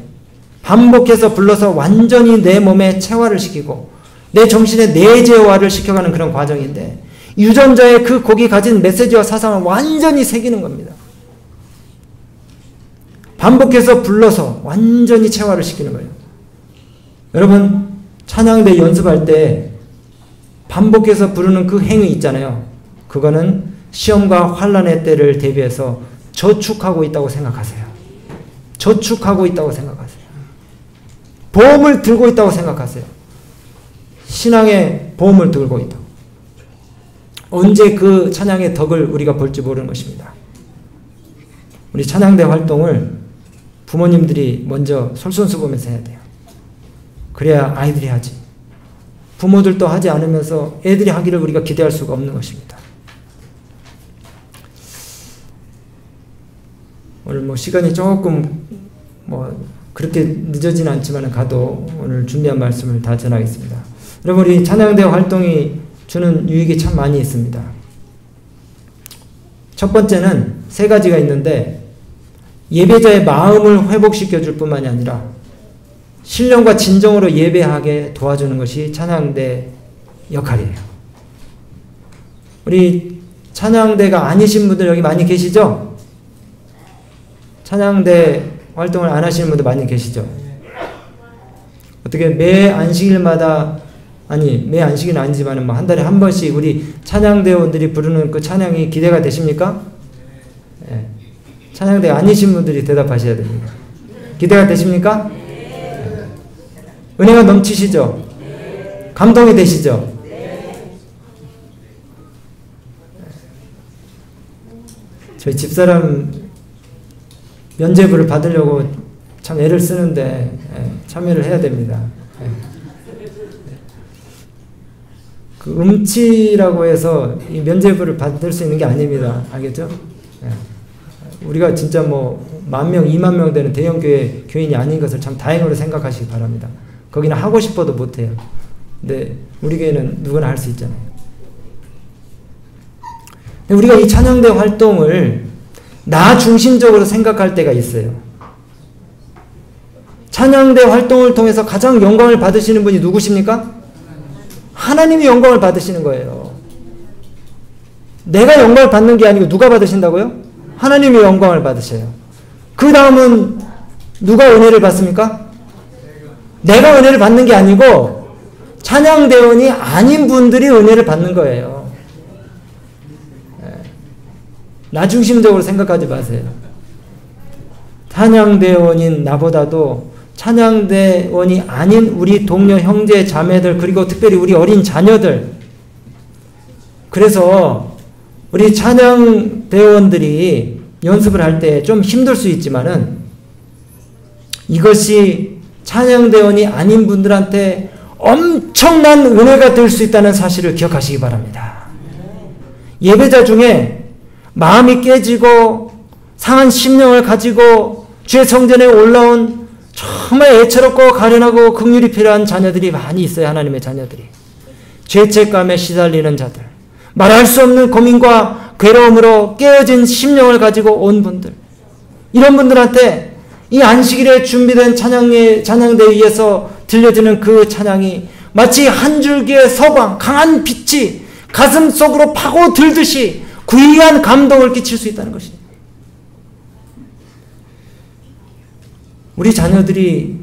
반복해서 불러서 완전히 내 몸에 체화를 시키고 내 정신에 내재화를 시켜가는 그런 과정인데 유전자의 그 곡이 가진 메시지와 사상을 완전히 새기는 겁니다. 반복해서 불러서 완전히 체화를 시키는 거예요. 여러분 찬양대 연습할 때 반복해서 부르는 그 행위 있잖아요. 그거는 시험과 환난의 때를 대비해서 저축하고 있다고 생각하세요. 저축하고 있다고 생각하세요. 보험을 들고 있다고 생각하세요. 신앙의 보험을 들고 있다고. 언제 그 찬양의 덕을 우리가 볼지 모르는 것입니다. 우리 찬양대 활동을 부모님들이 먼저 솔선수범해서 해야 돼요. 그래야 아이들이 하지. 부모들도 하지 않으면서 애들이 하기를 우리가 기대할 수가 없는 것입니다. 오늘 뭐 시간이 조금 그렇게 늦어지는 않지만 가도 오늘 준비한 말씀을 다 전하겠습니다. 여러분 우리 찬양대 활동이 주는 유익이 참 많이 있습니다. 첫 번째는 세 가지가 있는데 예배자의 마음을 회복시켜 줄 뿐만이 아니라 신령과 진정으로 예배하게 도와주는 것이 찬양대 역할이에요. 우리 찬양대가 아니신 분들 여기 많이 계시죠? 찬양대 활동을 안 하시는 분들 많이 계시죠? 어떻게 매 안식일마다 매 안식일은 아니지만 뭐 한 달에 한 번씩 우리 찬양대원들이 부르는 그 찬양이 기대가 되십니까? 네. 찬양대 아니신 분들이 대답하셔야 됩니다. 기대가 되십니까? 네. 은혜가 넘치시죠? 네. 감동이 되시죠? 네. 저희 집사람 면죄부를 받으려고 참 애를 쓰는데 참여를 해야 됩니다. 그 음치라고 해서 이 면죄부를 받을 수 있는 게 아닙니다. 알겠죠? 우리가 진짜 10,000명, 20,000명 되는 대형교회 교인이 아닌 것을 참 다행으로 생각하시기 바랍니다. 거기는 하고 싶어도 못해요. 근데 우리 교회는 누구나 할 수 있잖아요. 우리가 이 찬양대 활동을 나 중심적으로 생각할 때가 있어요. 찬양대 활동을 통해서 가장 영광을 받으시는 분이 누구십니까? 하나님이 영광을 받으시는 거예요. 내가 영광을 받는 게 아니고 누가 받으신다고요? 하나님이 영광을 받으셔요. 그 다음은 누가 은혜를 받습니까? 내가 은혜를 받는 게 아니고 찬양대원이 아닌 분들이 은혜를 받는 거예요. 나 중심적으로 생각하지 마세요. 찬양대원인 나보다도 찬양대원이 아닌 우리 동료 형제 자매들 그리고 특별히 우리 어린 자녀들 그래서 우리 찬양대원들이 연습을 할 때 좀 힘들 수 있지만은 이것이 찬양대원이 아닌 분들한테 엄청난 은혜가 될 수 있다는 사실을 기억하시기 바랍니다. 예배자 중에 마음이 깨지고 상한 심령을 가지고 주의 성전에 올라온 정말 애처롭고 가련하고 긍휼이 필요한 자녀들이 많이 있어요. 하나님의 자녀들이. 죄책감에 시달리는 자들, 말할 수 없는 고민과 괴로움으로 깨어진 심령을 가지고 온 분들, 이런 분들한테 이 안식일에 준비된 찬양대에 의해서 들려지는 그 찬양이 마치 한 줄기의 서광, 강한 빛이 가슴 속으로 파고들듯이 귀한 감동을 끼칠 수 있다는 것입니다. 우리 자녀들이,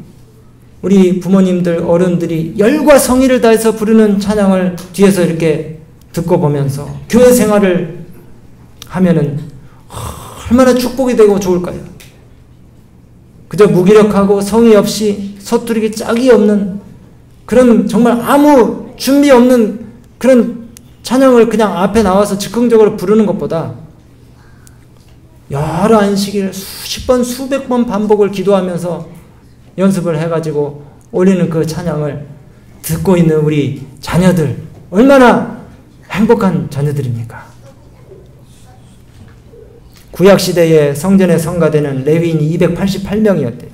우리 부모님들, 어른들이 열과 성의를 다해서 부르는 찬양을 뒤에서 이렇게 듣고 보면서 교회 생활을 하면은 얼마나 축복이 되고 좋을까요? 그저 무기력하고 성의 없이 서투르기 짝이 없는 그런 정말 아무 준비 없는 그런 찬양을 그냥 앞에 나와서 즉흥적으로 부르는 것보다 여러 안식일 수십 번, 수백 번 반복을 기도하면서 연습을 해가지고 올리는 그 찬양을 듣고 있는 우리 자녀들 얼마나 행복한 자녀들입니까? 구약시대에 성전에 성가되는 레위인이 288명이었대요.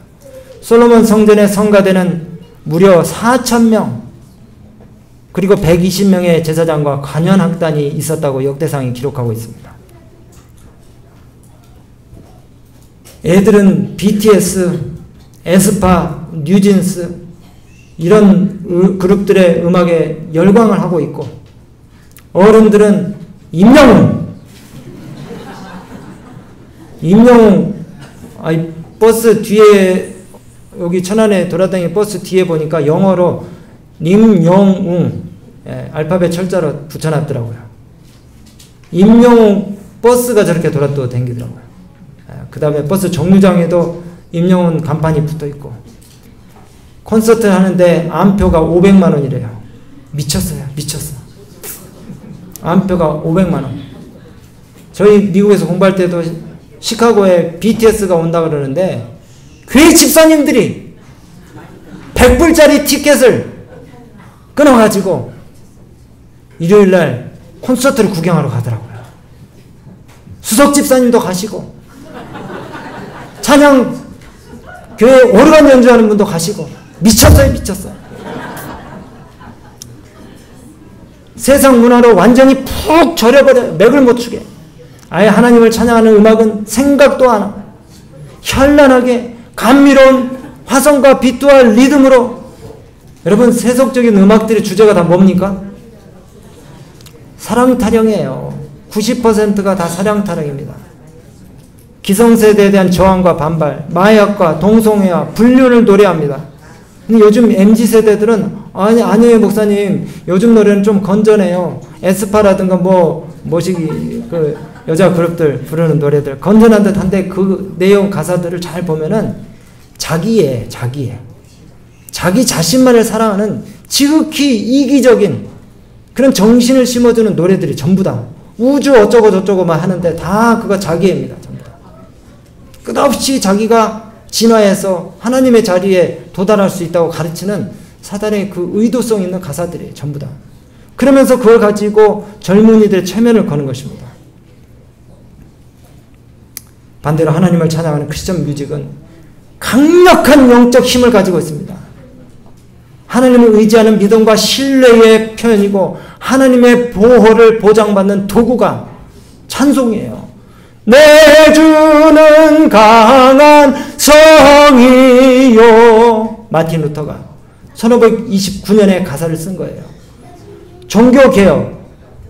솔로몬 성전에 성가되는 무려 4,000명, 그리고 120명의 제사장과 관현악단이 있었다고 역대상이 기록하고 있습니다. 애들은 BTS, 에스파, 뉴진스 이런 그룹들의 음악에 열광을 하고 있고, 어른들은 임영웅, 버스 뒤에, 여기 천안에 돌아다니는 버스 뒤에 보니까 영어로 임영웅, 알파벳 철자로 붙여놨더라고요. 임영웅 버스가 저렇게 돌아도 다니더라고요. 그 다음에 버스 정류장에도 임영웅 간판이 붙어있고, 콘서트 하는데 암표가 500만 원이래요. 미쳤어요. 미쳤어. 암표가 500만 원. 저희 미국에서 공부할 때도 시카고에 BTS가 온다 그러는데, 교회 집사님들이 100불짜리 티켓을 끊어가지고 일요일날 콘서트를 구경하러 가더라고요. 수석 집사님도 가시고, 찬양 교회 오르간 연주하는 분도 가시고, 미쳤어요. 미쳤어요. 세상 문화로 완전히 푹 절여버려요. 맥을 못 추게. 아예 하나님을 찬양하는 음악은 생각도 안 하고 현란하게 감미로운 화성과 빛과 리듬으로. 여러분, 세속적인 음악들의 주제가 다 뭡니까? 사랑 타령이에요. 90%가 다 사랑 타령입니다. 기성세대에 대한 저항과 반발, 마약과 동성애와 불륜을 노래합니다. 근데 요즘 MZ세대들은 아니에요 목사님, 요즘 노래는 좀 건전해요. 에스파라든가 그 여자 그룹들 부르는 노래들 건전한 듯한데 그 내용 가사들을 잘 보면은 자기 자신만을 사랑하는 지극히 이기적인 그런 정신을 심어주는 노래들이 전부 다 우주 어쩌고 저쩌고만 하는데 다 그거 자기애입니다. 전부 다. 끝없이 자기가 진화해서 하나님의 자리에 도달할 수 있다고 가르치는 사단의 그 의도성 있는 가사들이에요. 전부 다. 그러면서 그걸 가지고 젊은이들의 체면을 거는 것입니다. 반대로 하나님을 찬양하는 크리스천 뮤직은 강력한 영적 힘을 가지고 있습니다. 하나님을 의지하는 믿음과 신뢰의 표현이고 하나님의 보호를 보장받는 도구가 찬송이에요. 내 주는 강한 성이요. 마틴 루터가 1529년에 가사를 쓴 거예요. 종교개혁,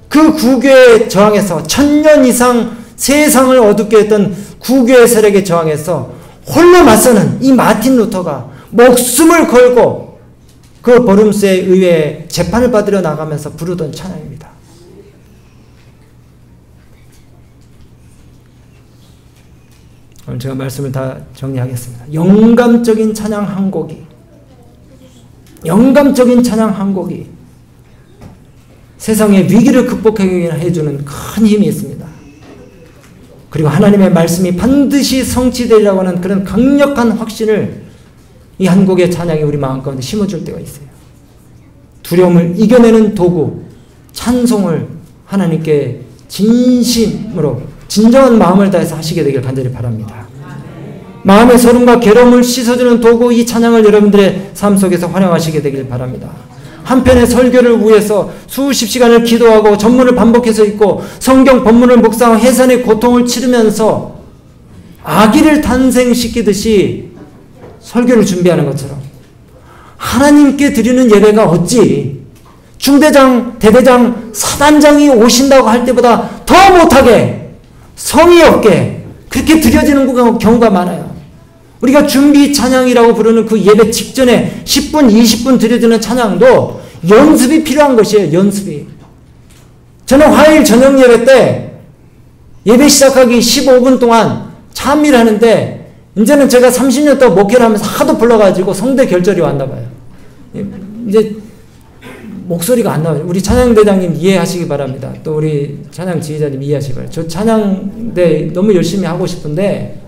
그 구교에 저항해서 1000년 이상 세상을 어둡게 했던 구교의 세력에 저항해서 홀로 맞서는 이 마틴 루터가 목숨을 걸고 그 버름스의 의회에 재판을 받으러 나가면서 부르던 찬양입니다. 오늘 제가 말씀을 다 정리하겠습니다. 영감적인 찬양 한 곡이, 영감적인 찬양 한 곡이 세상의 위기를 극복하게 해주는 큰 힘이 있습니다. 그리고 하나님의 말씀이 반드시 성취되리라고 하는 그런 강력한 확신을 이 한 곡의 찬양이 우리 마음 가운데 심어줄 때가 있어요. 두려움을 이겨내는 도구, 찬송을 하나님께 진심으로 진정한 마음을 다해서 하시게 되길 간절히 바랍니다. 마음의 서름과 괴로움을 씻어주는 도구, 이 찬양을 여러분들의 삶 속에서 활용하시게 되길 바랍니다. 한편의 설교를 위해서 수십 시간을 기도하고 전문을 반복해서 읽고 성경 본문을 묵상하고 해산의 고통을 치르면서 아기를 탄생시키듯이 설교를 준비하는 것처럼 하나님께 드리는 예배가 어찌 중대장, 대대장, 사단장이 오신다고 할 때보다 더 못하게 성의 없게 그렇게 드려지는 경우가 많아요. 우리가 준비 찬양이라고 부르는 그 예배 직전에 10분, 20분 드려지는 찬양도 연습이 필요한 것이에요. 연습이. 저는 화요일 저녁 예배 때 예배 시작하기 15분 동안 참여를 하는데 이제는 제가 30년 동안 목회를 하면서 하도 불러가지고 성대 결절이 왔나 봐요. 이제 목소리가 안 나와요. 우리 찬양대장님 이해하시기 바랍니다. 또 우리 찬양 지휘자님 이해하시기 바랍니다. 저 찬양대 너무 열심히 하고 싶은데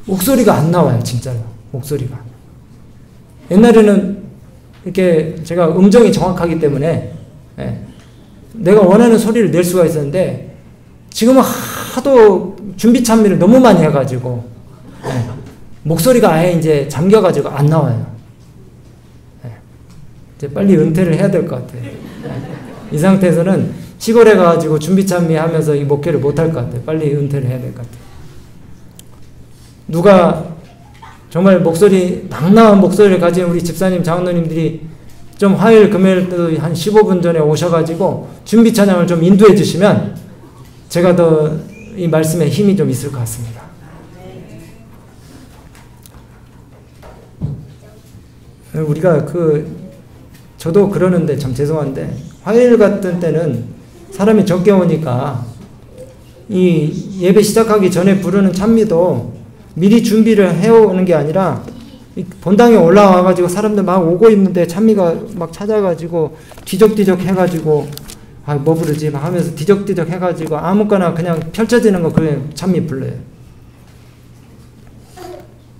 목소리가 안 나와요. 진짜로. 목소리가. 옛날에는 이렇게 제가 음정이 정확하기 때문에 내가 원하는 소리를 낼 수가 있었는데 지금은 하도 준비 찬미를 너무 많이 해가지고 네, 목소리가 아예 이제 잠겨가지고 안 나와요. 네, 이제 빨리 은퇴를 해야 될 것 같아요. 네, 이 상태에서는 시골에 가가지고 준비 찬미 하면서 이 목회를 못할 것 같아요. 빨리 은퇴를 해야 될 것 같아요. 누가 정말 목소리, 낭낭한 목소리를 가진 우리 집사님, 장로님들이 좀 화요일, 금요일 때도 한 15분 전에 오셔가지고 준비 찬양을 좀 인도해 주시면 제가 더 이 말씀에 힘이 좀 있을 것 같습니다. 우리가 저도 그러는데 참 죄송한데 화요일 같은 때는 사람이 적게 오니까 이 예배 시작하기 전에 부르는 찬미도 미리 준비를 해오는 게 아니라 본당에 올라와가지고 사람들 막 오고 있는데 찬미가 막 찾아가지고 뒤적뒤적 해가지고 뭐 부르지 막 하면서 뒤적뒤적 해가지고 아무거나 그냥 펼쳐지는 거 그냥 찬미 불러요.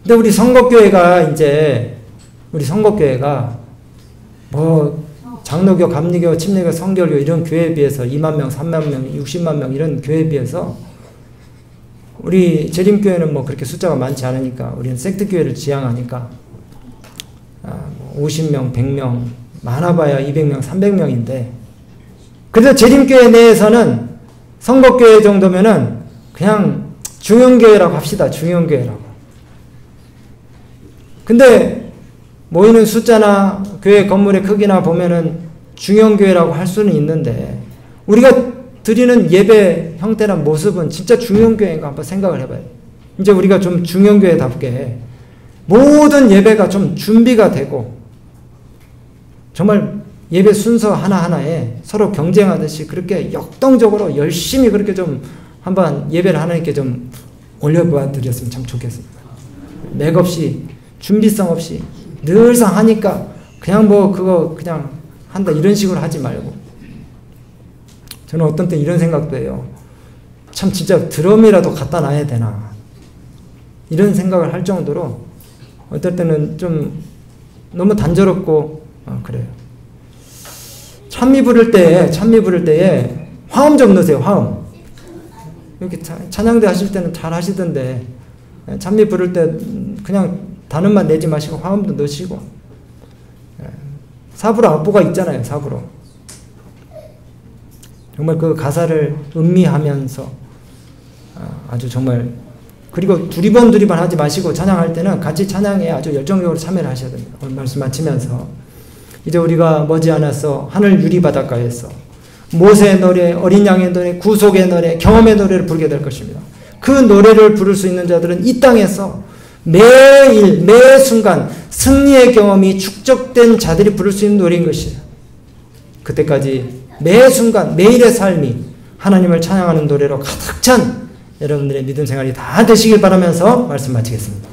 근데 우리 선곡교회가 뭐 장로교, 감리교, 침례교, 성결교 이런 교회에 비해서 2만 명, 3만 명, 60만 명 이런 교회에 비해서 우리 재림교회는 뭐 그렇게 숫자가 많지 않으니까 우리는 섹트교회를 지향하니까 50명, 100명, 많아봐야 200명, 300명인데 그래서 재림교회 내에서는 선곡교회 정도면은 그냥 중형교회라고 합시다. 중형교회라고. 근데 모이는 숫자나 교회 건물의 크기나 보면은 중형교회라고 할 수는 있는데 우리가 드리는 예배 형태나 모습은 진짜 중형교회인가 한번 생각을 해봐요. 이제 우리가 좀 중형교회답게 모든 예배가 좀 준비가 되고 정말 예배 순서 하나하나에 서로 경쟁하듯이 그렇게 역동적으로 열심히 그렇게 좀 한번 예배를 하나님께 좀 올려보아 드렸으면 참 좋겠습니다. 맥없이 준비성 없이 늘상 하니까 그냥 뭐 그거 그냥 한다 이런 식으로 하지 말고 저는 어떤 때 이런 생각도 해요. 참 진짜 드럼이라도 갖다 놔야 되나 이런 생각을 할 정도로 어떨 때는 좀 너무 단조롭고 그래요. 찬미 부를 때에 화음 좀 넣으세요. 화음. 이렇게 찬양대 하실 때는 잘 하시던데 찬미 부를 때 그냥 단음만 내지 마시고 화음도 넣으시고 사부로 악보가 있잖아요. 사부로. 정말 그 가사를 음미하면서 아주 정말 그리고 두리번 하지 마시고 찬양할 때는 같이 찬양에 아주 열정적으로 참여를 하셔야 됩니다. 오늘 말씀 마치면서 이제 우리가 머지않아서 하늘 유리바닷가에서 모세의 노래, 어린 양의 노래, 구속의 노래, 경험의 노래를 부르게 될 것입니다. 그 노래를 부를 수 있는 자들은 이 땅에서 매일 매 순간 승리의 경험이 축적된 자들이 부를 수 있는 노래인 것이에요. 그때까지 매 순간 매일의 삶이 하나님을 찬양하는 노래로 가득 찬 여러분들의 믿음 생활이 다 되시길 바라면서 말씀 마치겠습니다.